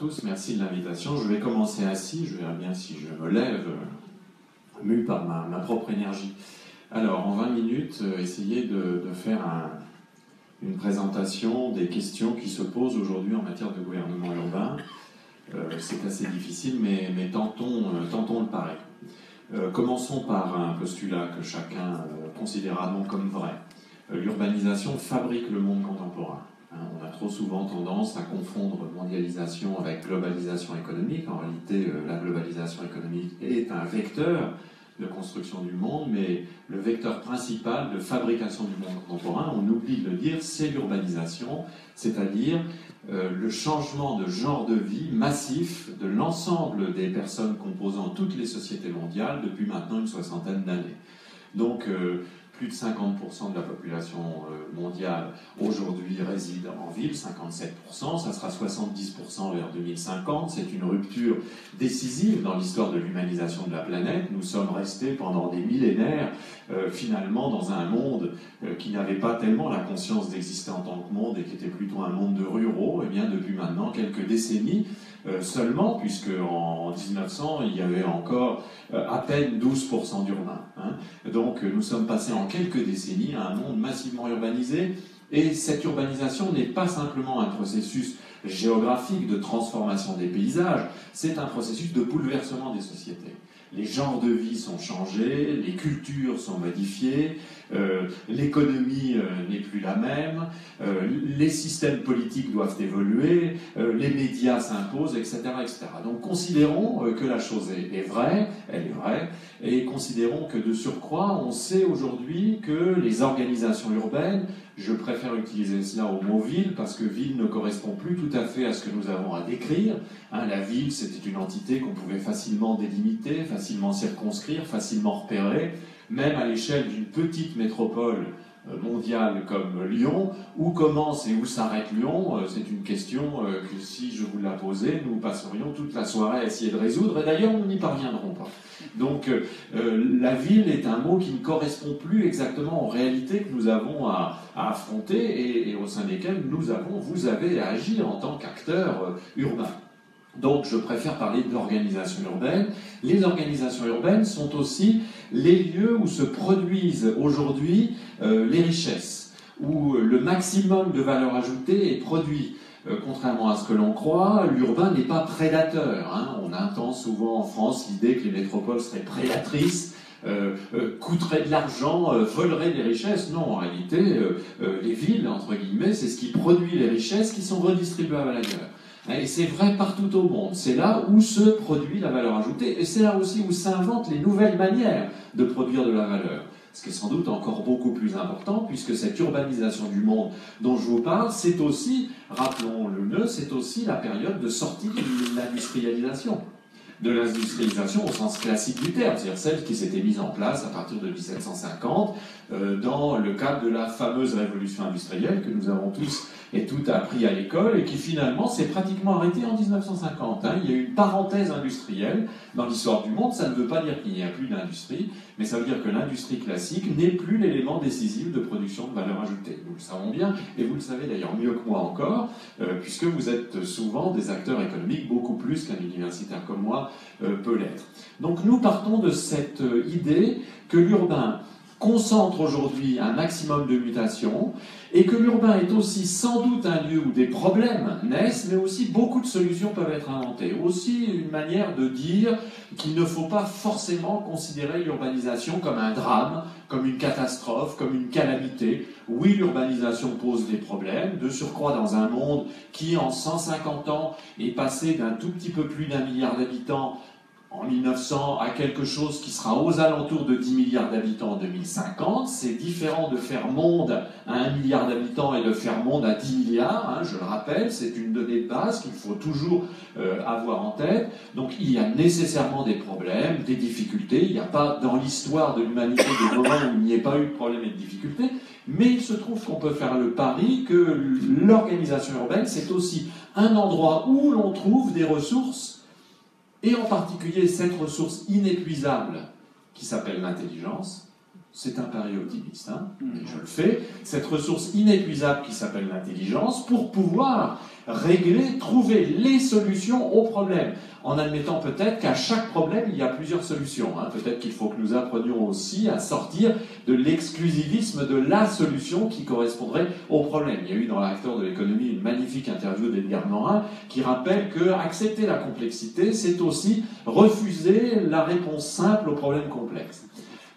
tous, merci de l'invitation. Je vais commencer assis, je verrai bien si je me lève, mu par ma propre énergie. Alors, en 20 minutes, essayer de faire une présentation des questions qui se posent aujourd'hui en matière de gouvernement urbain. C'est assez difficile, mais tentons le pari. Commençons par un postulat que chacun considérablement comme vrai. L'urbanisation fabrique le monde contemporain. On a trop souvent tendance à confondre mondialisation avec globalisation économique. En réalité, la globalisation économique est un vecteur de construction du monde, mais le vecteur principal de fabrication du monde contemporain, on oublie de le dire, c'est l'urbanisation, c'est-à-dire le changement de genre de vie massif de l'ensemble des personnes composant toutes les sociétés mondiales depuis maintenant une soixantaine d'années. Donc, plus de 50% de la population mondiale aujourd'hui réside en ville, 57%, ça sera 70% vers 2050. C'est une rupture décisive dans l'histoire de l'humanisation de la planète. Nous sommes restés pendant des millénaires finalement dans un monde qui n'avait pas tellement la conscience d'exister en tant que monde et qui était plutôt un monde de ruraux. Et bien depuis maintenant quelques décennies seulement, puisque en 1900 il y avait encore à peine 12% d'urbains. Donc nous sommes passés en quelques décennies à un monde massivement urbanisé, et cette urbanisation n'est pas simplement un processus géographique de transformation des paysages, c'est un processus de bouleversement des sociétés. Les genres de vie sont changés, les cultures sont modifiées, l'économie n'est plus la même, les systèmes politiques doivent évoluer, les médias s'imposent, etc., etc. Donc considérons que la chose est vraie, elle est vraie, et considérons que de surcroît, on sait aujourd'hui que les organisations urbaines, je préfère utiliser cela au mot ville, parce que ville ne correspond plus tout à fait à ce que nous avons à décrire. La ville, c'était une entité qu'on pouvait facilement délimiter, facilement circonscrire, facilement repérer, même à l'échelle d'une petite métropole mondiale comme Lyon. Où commence et où s'arrête Lyon, c'est une question que si je vous la posais, nous passerions toute la soirée à essayer de résoudre, et d'ailleurs nous n'y parviendrons pas. Donc la ville est un mot qui ne correspond plus exactement aux réalités que nous avons à affronter et au sein desquelles vous avez à agir en tant qu'acteur urbain. Donc je préfère parler d'organisation urbaine. Les organisations urbaines sont aussi les lieux où se produisent aujourd'hui les richesses, où le maximum de valeur ajoutée est produit. Contrairement à ce que l'on croit, l'urbain n'est pas prédateur. On entend souvent en France l'idée que les métropoles seraient prédatrices, coûteraient de l'argent, voleraient des richesses. Non, en réalité, les villes, entre guillemets, c'est ce qui produit les richesses qui sont redistribuables ailleurs. Et c'est vrai partout au monde. C'est là où se produit la valeur ajoutée, et c'est là aussi où s'inventent les nouvelles manières de produire de la valeur. Ce qui est sans doute encore beaucoup plus important, puisque cette urbanisation du monde dont je vous parle, c'est aussi, rappelons-le, c'est aussi la période de sortie de l'industrialisation. De l'industrialisation au sens classique du terme, c'est-à-dire celle qui s'était mise en place à partir de 1750, dans le cadre de la fameuse révolution industrielle que nous avons tous et toutes appris à l'école, et qui finalement s'est pratiquement arrêtée en 1950. Il y a eu une parenthèse industrielle dans l'histoire du monde. Ça ne veut pas dire qu'il n'y a plus d'industrie, mais ça veut dire que l'industrie classique n'est plus l'élément décisif de production de valeur ajoutée. Nous le savons bien, et vous le savez d'ailleurs mieux que moi encore, puisque vous êtes souvent des acteurs économiques, beaucoup plus qu'un universitaire comme moi peut l'être. Donc nous partons de cette idée que l'urbain concentre aujourd'hui un maximum de mutations, et que l'urbain est aussi sans doute un lieu où des problèmes naissent, mais aussi beaucoup de solutions peuvent être inventées. Aussi une manière de dire qu'il ne faut pas forcément considérer l'urbanisation comme un drame, comme une catastrophe, comme une calamité. Oui, l'urbanisation pose des problèmes, de surcroît dans un monde qui, en 150 ans, est passé d'un tout petit peu plus d'1 milliard d'habitants en 1900 à quelque chose qui sera aux alentours de 10 milliards d'habitants en 2050. C'est différent de faire monde à 1 milliard d'habitants et de faire monde à 10 milliards. Je le rappelle, c'est une donnée de base qu'il faut toujours avoir en tête. Donc il y a nécessairement des problèmes, des difficultés. Il n'y a pas dans l'histoire de l'humanité des moments où il n'y ait pas eu de problèmes et de difficultés. Mais il se trouve qu'on peut faire le pari que l'organisation urbaine, c'est aussi un endroit où l'on trouve des ressources, et en particulier cette ressource inépuisable qui s'appelle l'intelligence. C'est un pari optimiste, mais je le fais. Cette ressource inépuisable qui s'appelle l'intelligence, pour pouvoir régler, trouver les solutions aux problèmes, en admettant peut-être qu'à chaque problème, il y a plusieurs solutions. Peut-être qu'il faut que nous apprenions aussi à sortir de l'exclusivisme de la solution qui correspondrait au problème. Il y a eu dans la Réacteur de l'économie une magnifique interview d'Edgar Morin qui rappelle que accepter la complexité, c'est aussi refuser la réponse simple aux problèmes complexes.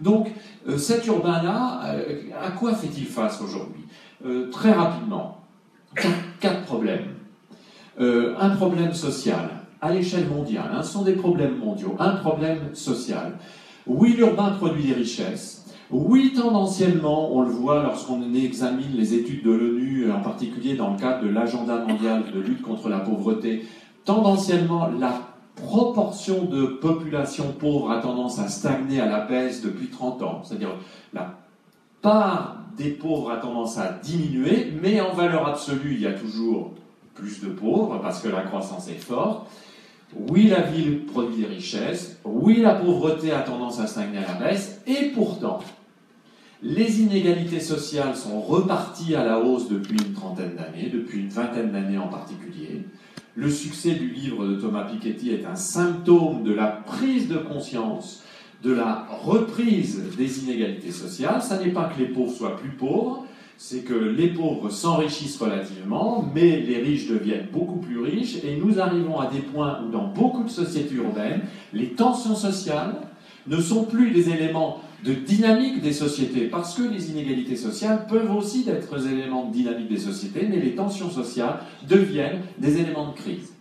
Donc, cet urbain-là, à quoi fait-il face aujourd'hui? Très rapidement, quatre problèmes. Un problème social, à l'échelle mondiale, ce sont des problèmes mondiaux. Un problème social. Oui, l'urbain produit des richesses. Oui, tendanciellement, on le voit lorsqu'on examine les études de l'ONU, en particulier dans le cadre de l'agenda mondial de lutte contre la pauvreté, tendanciellement, la proportion de population pauvre a tendance à stagner à la baisse depuis 30 ans. C'est-à-dire la part des pauvres a tendance à diminuer, mais en valeur absolue, il y a toujours plus de pauvres parce que la croissance est forte. Oui, la ville produit des richesses. Oui, la pauvreté a tendance à stagner à la baisse. Et pourtant, les inégalités sociales sont reparties à la hausse depuis une trentaine d'années, depuis une vingtaine d'années en particulier. Le succès du livre de Thomas Piketty est un symptôme de la prise de conscience, de la reprise des inégalités sociales. Ça n'est pas que les pauvres soient plus pauvres, c'est que les pauvres s'enrichissent relativement, mais les riches deviennent beaucoup plus riches, et nous arrivons à des points où, dans beaucoup de sociétés urbaines, les tensions sociales ne sont plus des éléments de dynamique des sociétés, parce que les inégalités sociales peuvent aussi être des éléments de dynamique des sociétés, mais les tensions sociales deviennent des éléments de crise.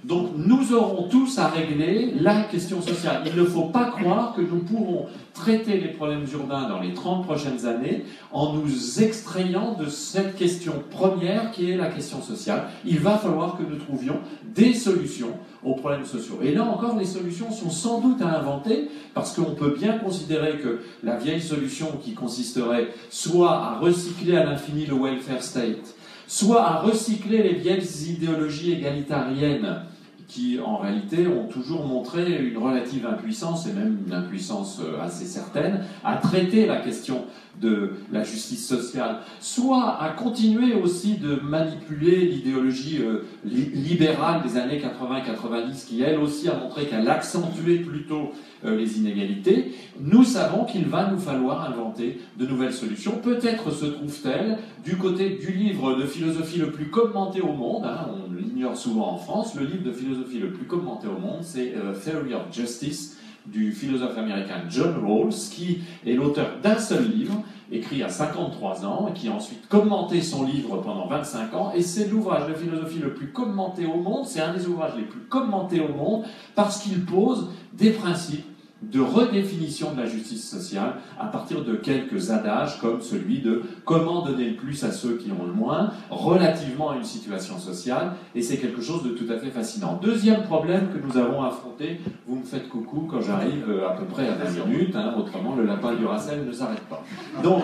Donc nous aurons tous à régler la question sociale. Il ne faut pas croire que nous pourrons traiter les problèmes urbains dans les 30 prochaines années en nous extrayant de cette question première qui est la question sociale. Il va falloir que nous trouvions des solutions aux problèmes sociaux. Et là encore, les solutions sont sans doute à inventer, parce qu'on peut bien considérer que la vieille solution qui consisterait soit à recycler à l'infini le welfare state, soit à recycler les vieilles idéologies égalitariennes qui, en réalité, ont toujours montré une relative impuissance, et même une impuissance assez certaine, à traiter la question de la justice sociale, soit à continuer aussi de manipuler l'idéologie libérale des années 80-90, qui, elle aussi, a montré qu'elle accentuait plutôt les inégalités. Nous savons qu'il va nous falloir inventer de nouvelles solutions. Peut-être se trouve-t-elle du côté du livre de philosophie le plus commenté au monde, on l'ignore souvent en France, le livre de philosophie le plus commenté au monde, c'est Theory of Justice, du philosophe américain John Rawls, qui est l'auteur d'un seul livre, écrit à 53 ans, et qui a ensuite commenté son livre pendant 25 ans, et c'est l'ouvrage de philosophie le plus commenté au monde, c'est un des ouvrages les plus commentés au monde, parce qu'il pose des principes de redéfinition de la justice sociale à partir de quelques adages comme celui de comment donner le plus à ceux qui ont le moins relativement à une situation sociale, et c'est quelque chose de tout à fait fascinant. Deuxième problème que nous avons affronté, vous me faites coucou quand j'arrive à peu près à 20 minutes, autrement le lapin du Racel ne s'arrête pas. Donc,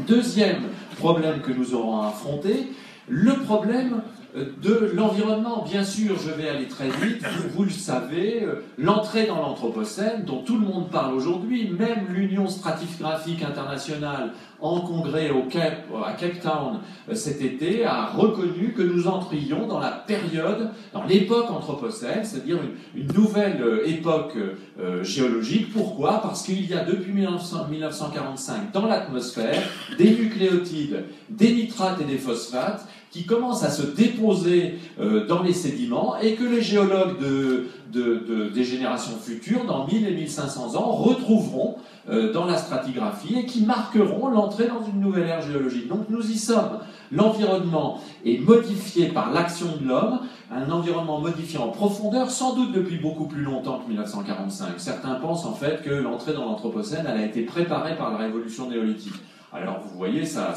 deuxième problème que nous aurons à affronter, le problème de l'environnement. Bien sûr, je vais aller très vite, vous le savez, l'entrée dans l'Anthropocène, dont tout le monde parle aujourd'hui, même l'Union stratigraphique internationale en congrès à Cape Town cet été, a reconnu que nous entrions dans la période, dans l'époque Anthropocène, c'est-à-dire une nouvelle époque géologique. Pourquoi? Parce qu'il y a depuis 1945 dans l'atmosphère des nucléotides, des nitrates et des phosphates qui commencent à se déposer dans les sédiments, et que les géologues des générations futures, dans 1000 et 1500 ans, retrouveront dans la stratigraphie et qui marqueront l'entrée dans une nouvelle ère géologique. Donc nous y sommes. L'environnement est modifié par l'action de l'homme, un environnement modifié en profondeur, sans doute depuis beaucoup plus longtemps que 1945. Certains pensent en fait que l'entrée dans l'Anthropocène elle a été préparée par la révolution néolithique. Alors vous voyez, ça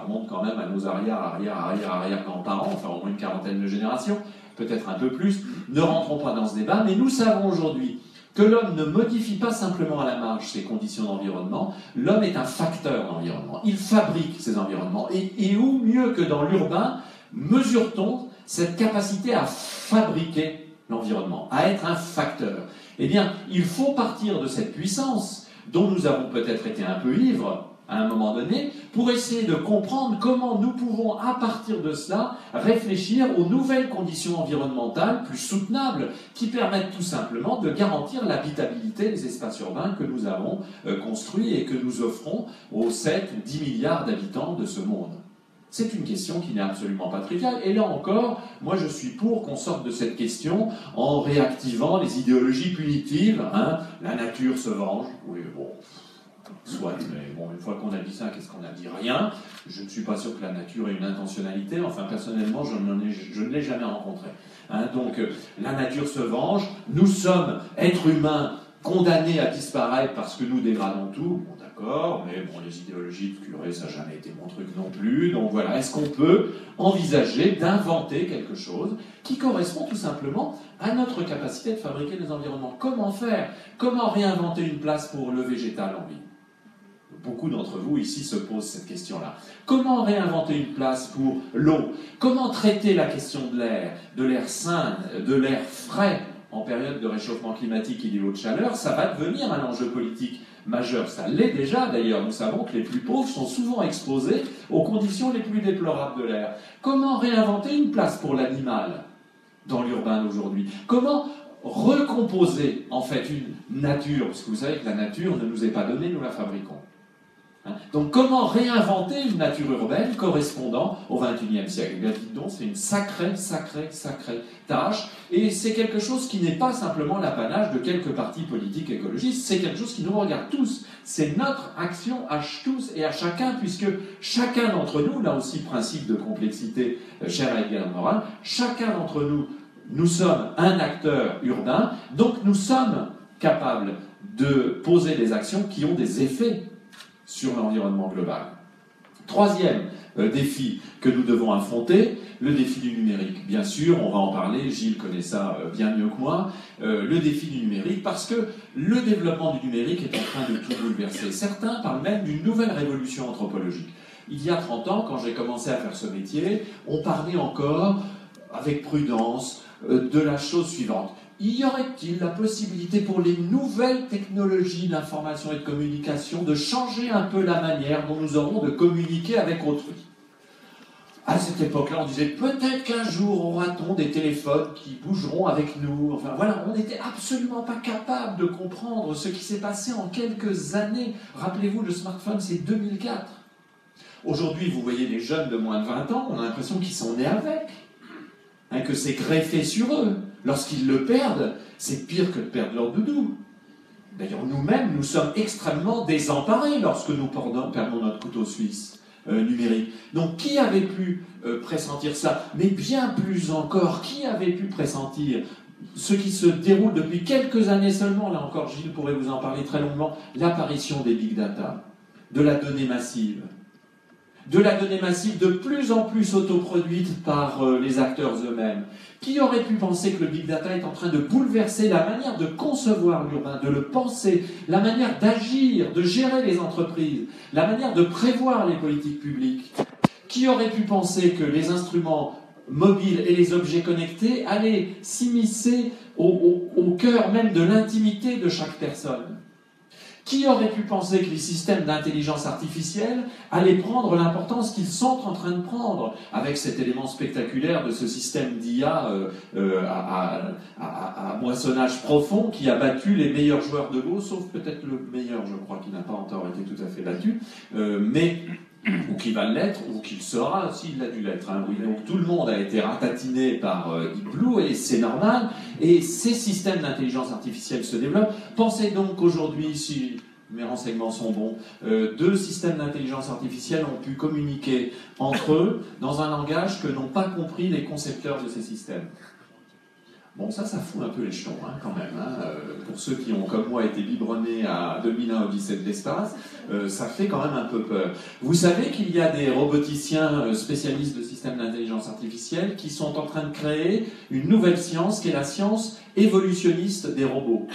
remonte quand même à nos arrière-grands-parents, enfin au moins une quarantaine de générations, peut-être un peu plus. Ne rentrons pas dans ce débat, mais nous savons aujourd'hui que l'homme ne modifie pas simplement à la marge ses conditions d'environnement, l'homme est un facteur d'environnement. Il fabrique ses environnements. Et où mieux que dans l'urbain, mesure-t-on cette capacité à fabriquer l'environnement, à être un facteur? Eh bien, il faut partir de cette puissance dont nous avons peut-être été un peu ivres, à un moment donné, pour essayer de comprendre comment nous pouvons, à partir de cela, réfléchir aux nouvelles conditions environnementales plus soutenables, qui permettent tout simplement de garantir l'habitabilité des espaces urbains que nous avons construits et que nous offrons aux 7 ou 10 milliards d'habitants de ce monde. C'est une question qui n'est absolument pas triviale. Et là encore, moi je suis pour qu'on sorte de cette question en réactivant les idéologies punitives. Hein. La nature se venge. Oui, bon, soit, mais bon, une fois qu'on a dit ça, qu'est-ce qu'on a dit? Rien. Je ne suis pas sûr que la nature ait une intentionnalité. Enfin, personnellement, je ne l'ai jamais rencontrée. Hein. Donc, la nature se venge. Nous sommes, êtres humains, condamnés à disparaître parce que nous dégradons tout. Bon, d'accord, mais bon, les idéologies de curé, ça n'a jamais été mon truc non plus. Donc voilà, est-ce qu'on peut envisager d'inventer quelque chose qui correspond tout simplement à notre capacité de fabriquer des environnements? Comment faire? Comment réinventer une place pour le végétal en vie? Beaucoup d'entre vous ici se posent cette question-là. Comment réinventer une place pour l'eau? Comment traiter la question de l'air sain, de l'air frais en période de réchauffement climatique et d'îlots de chaleur? Ça va devenir un enjeu politique majeur. Ça l'est déjà d'ailleurs. Nous savons que les plus pauvres sont souvent exposés aux conditions les plus déplorables de l'air. Comment réinventer une place pour l'animal dans l'urbain aujourd'hui? Comment recomposer en fait une nature? Parce que vous savez que la nature ne nous est pas donnée, nous la fabriquons. Donc comment réinventer une nature urbaine correspondant au XXIe siècle? Eh bien, dites donc, c'est une sacrée tâche, et c'est quelque chose qui n'est pas simplement l'apanage de quelques partis politiques écologistes, c'est quelque chose qui nous regarde tous. C'est notre action à tous et à chacun, puisque chacun d'entre nous, là aussi principe de complexité cher à Edgar Morin, chacun d'entre nous, nous sommes un acteur urbain, donc nous sommes capables de poser des actions qui ont des effets sur l'environnement global. Troisième défi que nous devons affronter, le défi du numérique. Bien sûr, on va en parler, Gilles connaît ça bien mieux que moi, le défi du numérique, parce que le développement du numérique est en train de tout bouleverser. Certains parlent même d'une nouvelle révolution anthropologique. Il y a 30 ans, quand j'ai commencé à faire ce métier, on parlait encore, avec prudence, de la chose suivante. Y aurait-il la possibilité pour les nouvelles technologies d'information et de communication de changer un peu la manière dont nous aurons de communiquer avec autrui? À cette époque-là, on disait peut-être qu'un jour aura-t-on des téléphones qui bougeront avec nous. Enfin voilà, on n'était absolument pas capable de comprendre ce qui s'est passé en quelques années. Rappelez-vous, le smartphone, c'est 2004. Aujourd'hui, vous voyez les jeunes de moins de 20 ans, on a l'impression qu'ils sont nés avec. Hein, que c'est greffé sur eux. Lorsqu'ils le perdent, c'est pire que de perdre leur doudou. D'ailleurs, nous-mêmes, nous sommes extrêmement désemparés lorsque nous perdons notre couteau suisse numérique. Donc, qui avait pu pressentir ça? Mais bien plus encore, qui avait pu pressentir ce qui se déroule depuis quelques années seulement? Là encore, Gilles pourrait vous en parler très longuement. L'apparition des big data, de la donnée massive. De la donnée massive de plus en plus autoproduite par les acteurs eux-mêmes. Qui aurait pu penser que le big data est en train de bouleverser la manière de concevoir l'urbain, de le penser, la manière d'agir, de gérer les entreprises, la manière de prévoir les politiques publiques? Qui aurait pu penser que les instruments mobiles et les objets connectés allaient s'immiscer au cœur même de l'intimité de chaque personne? Qui aurait pu penser que les systèmes d'intelligence artificielle allaient prendre l'importance qu'ils sont en train de prendre, avec cet élément spectaculaire de ce système d'IA à moissonnage profond qui a battu les meilleurs joueurs de Go, sauf peut-être le meilleur, je crois, qui n'a pas encore été tout à fait battu, ou qui va l'être, ou qui le sera, s'il a dû l'être. Hein, oui. Donc tout le monde a été ratatiné par Deep Blue, et c'est normal, et ces systèmes d'intelligence artificielle se développent. Pensez donc qu'aujourd'hui, si mes renseignements sont bons, 2 systèmes d'intelligence artificielle ont pu communiquer entre eux dans un langage que n'ont pas compris les concepteurs de ces systèmes. Bon, ça fout un peu les jetons, hein, quand même. Hein. Pour ceux qui ont, comme moi, été biberonnés à 2001 Odyssée de l'espace, ça fait quand même un peu peur. Vous savez qu'il y a des roboticiens spécialistes de systèmes d'intelligence artificielle qui sont en train de créer une nouvelle science qui est la science évolutionniste des robots.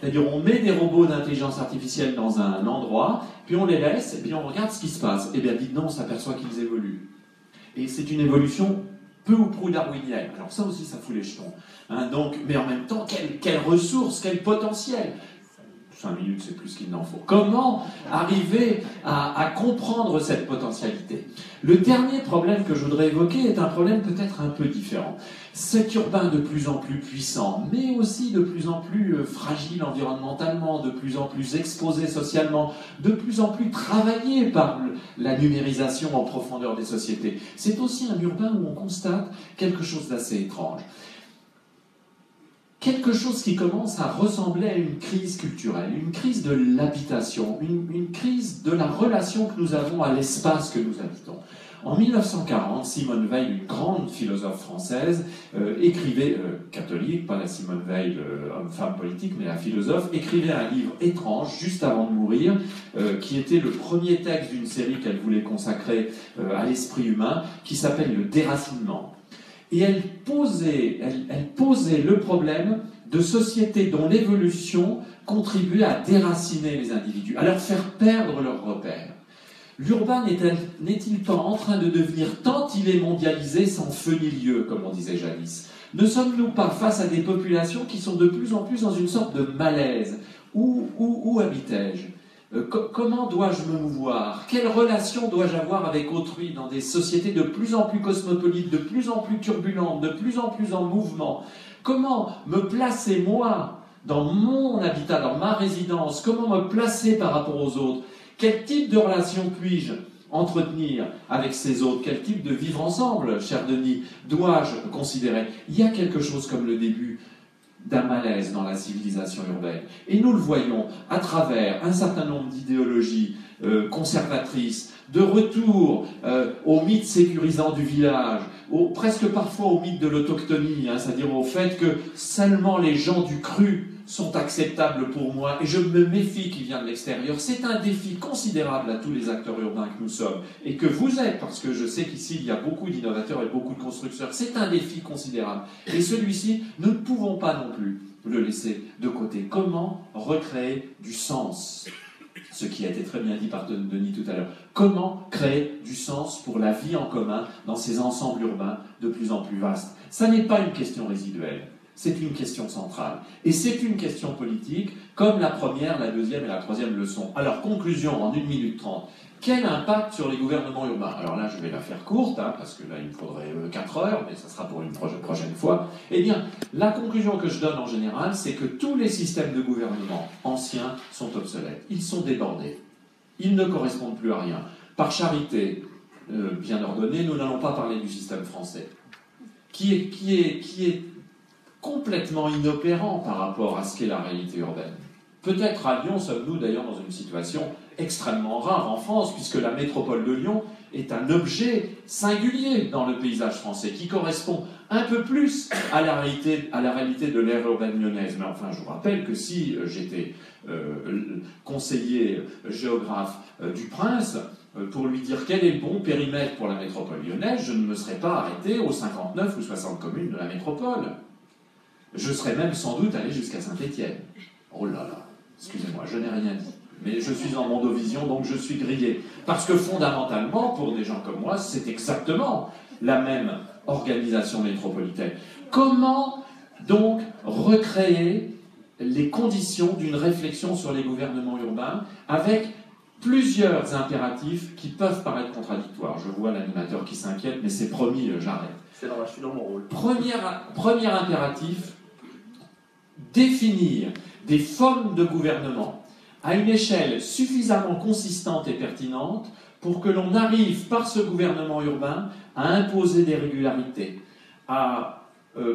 C'est-à-dire, on met des robots d'intelligence artificielle dans un endroit, puis on les laisse, et puis on regarde ce qui se passe. Et bien, dites donc, on s'aperçoit qu'ils évoluent. Et c'est une évolution peu ou prou darwinienne. Alors ça aussi, ça fout les jetons. Hein, donc, mais en même temps, quelle ressource, quel potentiel. 5 minutes, c'est plus qu'il n'en faut. Comment arriver à comprendre cette potentialité? Le dernier problème que je voudrais évoquer est un problème peut-être un peu différent. Cet urbain de plus en plus puissant, mais aussi de plus en plus fragile environnementalement, de plus en plus exposé socialement, de plus en plus travaillé par la numérisation en profondeur des sociétés, c'est aussi un urbain où on constate quelque chose d'assez étrange. Quelque chose qui commence à ressembler à une crise culturelle, une crise de l'habitation, une crise de la relation que nous avons à l'espace que nous habitons. En 1940, Simone Veil, une grande philosophe française, écrivait, catholique, pas la Simone Veil, homme-femme politique, mais la philosophe, écrivait un livre étrange, juste avant de mourir, qui était le premier texte d'une série qu'elle voulait consacrer à l'esprit humain, qui s'appelle Le Déracinement. Et elle posait le problème de sociétés dont l'évolution contribuait à déraciner les individus, à leur faire perdre leurs repères. L'urbain n'est-il pas en train de devenir, tant il est mondialisé, sans feu ni lieu, comme on disait jadis? Ne sommes-nous pas face à des populations qui sont de plus en plus dans une sorte de malaise? Où habitais-je? Comment dois-je me mouvoir? Quelle relation dois-je avoir avec autrui dans des sociétés de plus en plus cosmopolites, de plus en plus turbulentes, de plus en plus en mouvement? Comment me placer, moi, dans mon habitat, dans ma résidence? Comment me placer par rapport aux autres? Quel type de relation puis-je entretenir avec ces autres? Quel type de vivre ensemble, cher Denis, dois-je considérer? Il y a quelque chose comme le début d'un malaise dans la civilisation urbaine. Et nous le voyons à travers un certain nombre d'idéologies conservatrices, de retour au mythe sécurisant du village, presque parfois au mythe de l'autochtonie, c'est-à-dire au fait que seulement les gens du cru sont acceptables pour moi, et je me méfie qui vient de l'extérieur. C'est un défi considérable à tous les acteurs urbains que nous sommes, et que vous êtes, parce que je sais qu'ici il y a beaucoup d'innovateurs et beaucoup de constructeurs. C'est un défi considérable. Et celui-ci, nous ne pouvons pas non plus le laisser de côté. Comment recréer du sens? Ce qui a été très bien dit par Denis tout à l'heure. Comment créer du sens pour la vie en commun dans ces ensembles urbains de plus en plus vastes? Ça n'est pas une question résiduelle. C'est une question centrale. Et c'est une question politique, comme la première, la deuxième et la troisième le sont. Alors, conclusion en 1 minute 30. Quel impact sur les gouvernements urbains? Alors là, je vais la faire courte, parce que là, il me faudrait 4 heures, mais ça sera pour une prochaine fois. Eh bien, la conclusion que je donne en général, c'est que tous les systèmes de gouvernement anciens sont obsolètes. Ils sont débordés. Ils ne correspondent plus à rien. Par charité bien ordonnée, nous n'allons pas parler du système français, qui est complètement inopérant par rapport à ce qu'est la réalité urbaine. Peut-être à Lyon sommes-nous d'ailleurs dans une situation extrêmement rare en France, puisque la métropole de Lyon est un objet singulier dans le paysage français, qui correspond un peu plus à la réalité de l'ère urbaine lyonnaise. Mais enfin, je vous rappelle que si j'étais conseiller géographe du Prince, pour lui dire quel est le bon périmètre pour la métropole lyonnaise, je ne me serais pas arrêté aux 59 ou 60 communes de la métropole. Je serais même sans doute allé jusqu'à Saint-Étienne. Oh là là, excusez-moi, je n'ai rien dit. Mais je suis en mondovision, donc je suis grillé. Parce que fondamentalement, pour des gens comme moi, c'est exactement la même organisation métropolitaine. Comment donc recréer les conditions d'une réflexion sur les gouvernements urbains avec plusieurs impératifs qui peuvent paraître contradictoires? Je vois l'animateur qui s'inquiète, mais c'est promis, j'arrête. C'est normal, je suis dans mon rôle. Premier impératif, définir des formes de gouvernement à une échelle suffisamment consistante et pertinente pour que l'on arrive, par ce gouvernement urbain, à imposer des régularités, à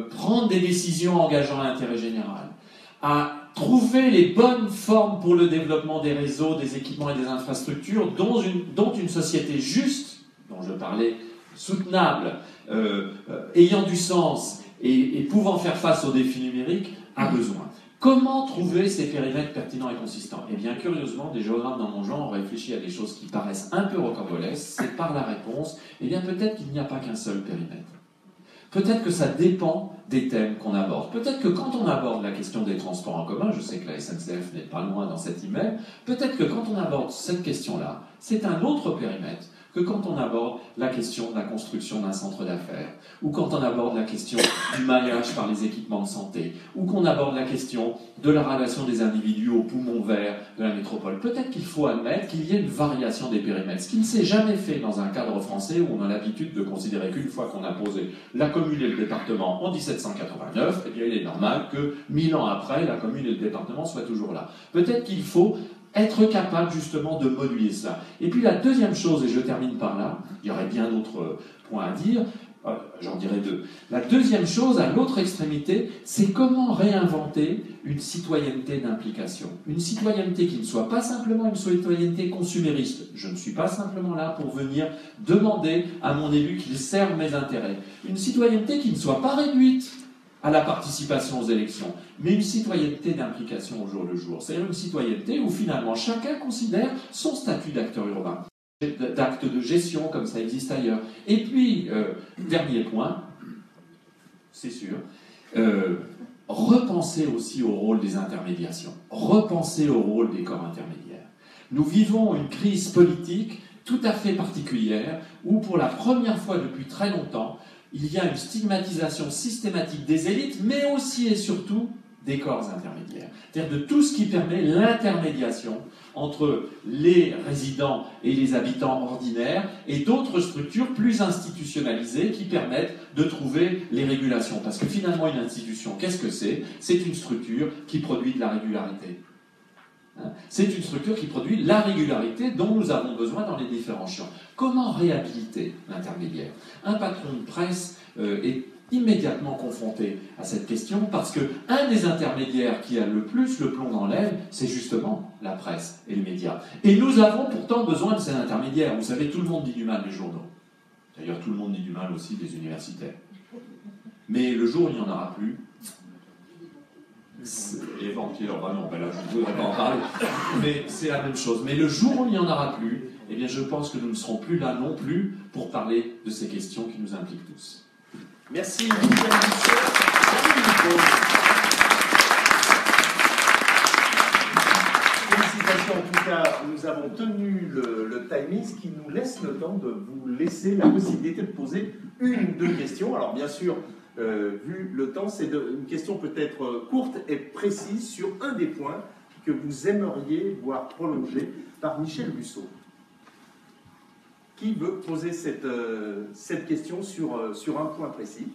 prendre des décisions engageant l'intérêt général, à trouver les bonnes formes pour le développement des réseaux, des équipements et des infrastructures dont une société juste, dont je parlais, soutenable, ayant du sens et pouvant faire face aux défis numériques, a besoin. Comment trouver ces périmètres pertinents et consistants? Eh bien, curieusement, des géographes dans mon genre ont réfléchi à des choses qui paraissent un peu rocambolesques. C'est par la réponse, eh bien, peut-être qu'il n'y a pas qu'un seul périmètre. Peut-être que ça dépend des thèmes qu'on aborde. Peut-être que quand on aborde la question des transports en commun, je sais que la SNCF n'est pas loin dans cet email, peut-être que quand on aborde cette question-là, c'est un autre périmètre que quand on aborde la question de la construction d'un centre d'affaires, ou quand on aborde la question du maillage par les équipements de santé, ou qu'on aborde la question de la relation des individus aux poumons verts de la métropole. Peut-être qu'il faut admettre qu'il y ait une variation des périmètres, ce qui ne s'est jamais fait dans un cadre français où on a l'habitude de considérer qu'une fois qu'on a posé la commune et le département en 1789, eh bien il est normal que 1000 ans après, la commune et le département soient toujours là. Peut-être qu'il faut être capable justement de moduler ça. Et puis la deuxième chose, et je termine par là, il y aurait bien d'autres points à dire, j'en dirai deux. La deuxième chose, à l'autre extrémité, c'est comment réinventer une citoyenneté d'implication. Une citoyenneté qui ne soit pas simplement une citoyenneté consumériste. Je ne suis pas simplement là pour venir demander à mon élu qu'il serve mes intérêts. Une citoyenneté qui ne soit pas réduite à la participation aux élections, mais une citoyenneté d'implication au jour le jour. C'est-à-dire une citoyenneté où finalement chacun considère son statut d'acteur urbain, d'acte de gestion comme ça existe ailleurs. Et puis, dernier point, c'est sûr, repenser aussi au rôle des intermédiations, repenser au rôle des corps intermédiaires. Nous vivons une crise politique tout à fait particulière où pour la première fois depuis très longtemps, il y a une stigmatisation systématique des élites, mais aussi et surtout des corps intermédiaires. C'est-à-dire de tout ce qui permet l'intermédiation entre les résidents et les habitants ordinaires et d'autres structures plus institutionnalisées qui permettent de trouver les régulations. Parce que finalement, une institution, qu'est-ce que c'est? C'est une structure qui produit de la régularité. C'est une structure qui produit la régularité dont nous avons besoin dans les différents champs. Comment réhabiliter l'intermédiaire? Un patron de presse est immédiatement confronté à cette question parce qu'un des intermédiaires qui a le plus le plomb dans l'aile, c'est justement la presse et les médias. Et nous avons pourtant besoin de ces intermédiaires. Vous savez, tout le monde dit du mal des journaux. D'ailleurs, tout le monde dit du mal aussi des universitaires. Mais le jour où il n'y en aura plus, les vampires, vraiment, ben là je ne voudrais pas en parler, mais c'est la même chose. Mais le jour où il n'y en aura plus, eh bien je pense que nous ne serons plus là non plus pour parler de ces questions qui nous impliquent tous. Merci, Michel Busset. Félicitations, en tout cas, nous avons tenu le timing, ce qui nous laisse le temps de vous laisser la possibilité de poser une ou deux questions. Alors bien sûr, vu le temps, c'est une question peut-être courte et précise sur un des points que vous aimeriez voir prolongé par Michel Busseau. Qui veut poser cette question sur un point précis?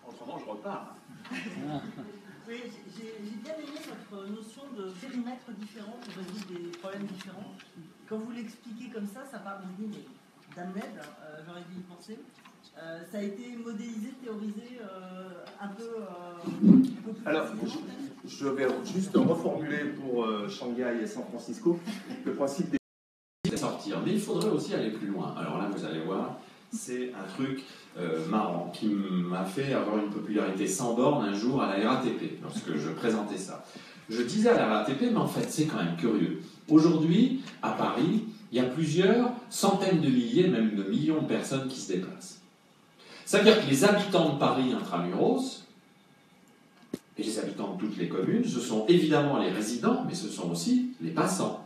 Autrement, je repars. Oui, j'ai bien aimé votre notion de périmètre différent pour résoudre des problèmes différents. Quand vous l'expliquez comme ça part de l'idée, mais d'Amneb, j'aurais dû y penser. Ça a été modélisé, théorisé un peu plus. Alors, je vais juste reformuler pour Shanghai et San Francisco le principe des sortir. Mais il faudrait aussi aller plus loin. Alors là, vous allez voir, c'est un truc marrant qui m'a fait avoir une popularité sans borne un jour à la RATP, lorsque je présentais ça. Je disais à la RATP, mais en fait, c'est quand même curieux. Aujourd'hui, à Paris, il y a plusieurs centaines de milliers, même de millions de personnes qui se déplacent. Ça veut dire que les habitants de Paris intramuros, et les habitants de toutes les communes, ce sont évidemment les résidents, mais ce sont aussi les passants.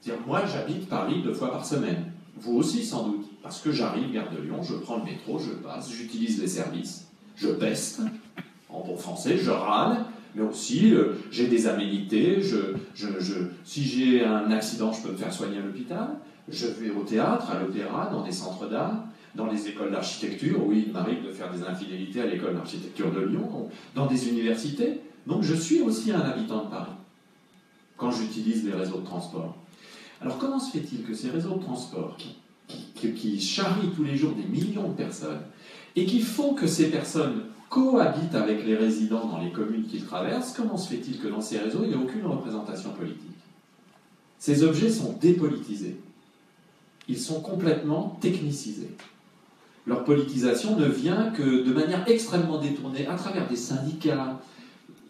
C'est-à-dire, moi, j'habite Paris 2 fois par semaine. Vous aussi, sans doute. Parce que j'arrive, gare de Lyon, je prends le métro, je passe, j'utilise les services, je peste, en bon français, je râle, mais aussi, j'ai des aménités, si j'ai un accident, je peux me faire soigner à l'hôpital, je vais au théâtre, à l'opéra, dans des centres d'art, dans les écoles d'architecture, oui, il m'arrive de faire des infidélités à l'école d'architecture de Lyon, dans des universités. Donc, je suis aussi un habitant de Paris, quand j'utilise les réseaux de transport. Alors comment se fait-il que ces réseaux de transport qui charrient tous les jours des millions de personnes et qui font que ces personnes cohabitent avec les résidents dans les communes qu'ils traversent, comment se fait-il que dans ces réseaux, il n'y a aucune représentation politique? Ces objets sont dépolitisés. Ils sont complètement technicisés. Leur politisation ne vient que de manière extrêmement détournée à travers des syndicats,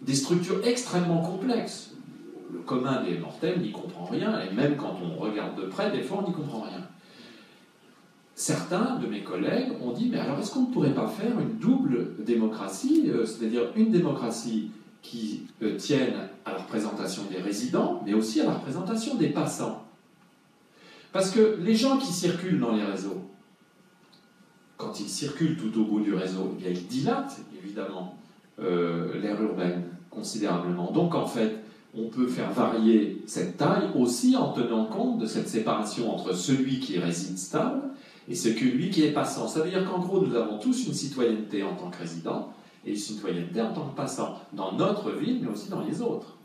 des structures extrêmement complexes. Le commun des mortels n'y comprend rien, et même quand on regarde de près, des fois on n'y comprend rien. Certains de mes collègues ont dit, mais alors est-ce qu'on ne pourrait pas faire une double démocratie, c'est-à-dire une démocratie qui tienne à la représentation des résidents, mais aussi à la représentation des passants? Parce que les gens qui circulent dans les réseaux, quand ils circulent tout au bout du réseau, eh bien, ils dilatent évidemment l'aire urbaine considérablement. Donc en fait, on peut faire varier cette taille aussi en tenant compte de cette séparation entre celui qui réside stable et celui qui est passant. Ça veut dire qu'en gros, nous avons tous une citoyenneté en tant que résident et une citoyenneté en tant que passant, dans notre ville, mais aussi dans les autres.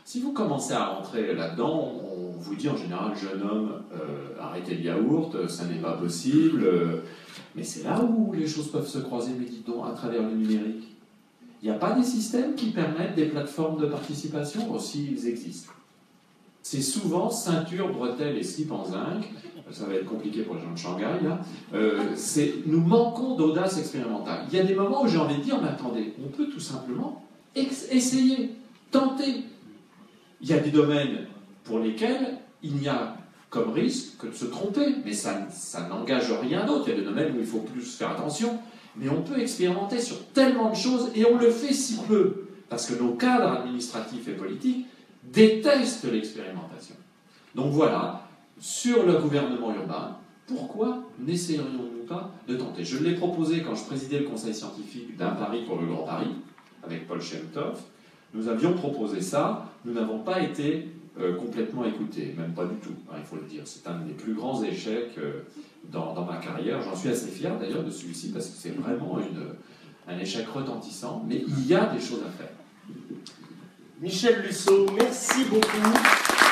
Si vous commencez à rentrer là-dedans, on vous dit en général, jeune homme, arrêtez le yaourt, ça n'est pas possible. Mais c'est là où les choses peuvent se croiser, mais dites donc, à travers le numérique. Il n'y a pas des systèmes qui permettent des plateformes de participation, aussi ils existent. C'est souvent ceinture, bretelles et slip en zinc. Ça va être compliqué pour les gens de Shanghai, là. Nous manquons d'audace expérimentale. Il y a des moments où j'ai envie de dire, mais attendez, on peut tout simplement essayer, tenter. Il y a des domaines pour lesquels il n'y a comme risque que de se tromper, mais ça n'engage rien d'autre. Il y a des domaines où il faut plus faire attention, mais on peut expérimenter sur tellement de choses, et on le fait si peu, parce que nos cadres administratifs et politiques détestent l'expérimentation. Donc voilà, sur le gouvernement urbain, pourquoi n'essayerions-nous pas de tenter? Je l'ai proposé quand je présidais le conseil scientifique d'un Paris pour le Grand Paris, avec Paul Chemtov. Nous avions proposé ça, nous n'avons pas été complètement écoutés, même pas du tout, hein, il faut le dire. C'est un des plus grands échecs dans ma carrière. J'en suis assez fier d'ailleurs de celui-ci, parce que c'est vraiment un échec retentissant, mais il y a des choses à faire. Michel Lusseau, merci beaucoup.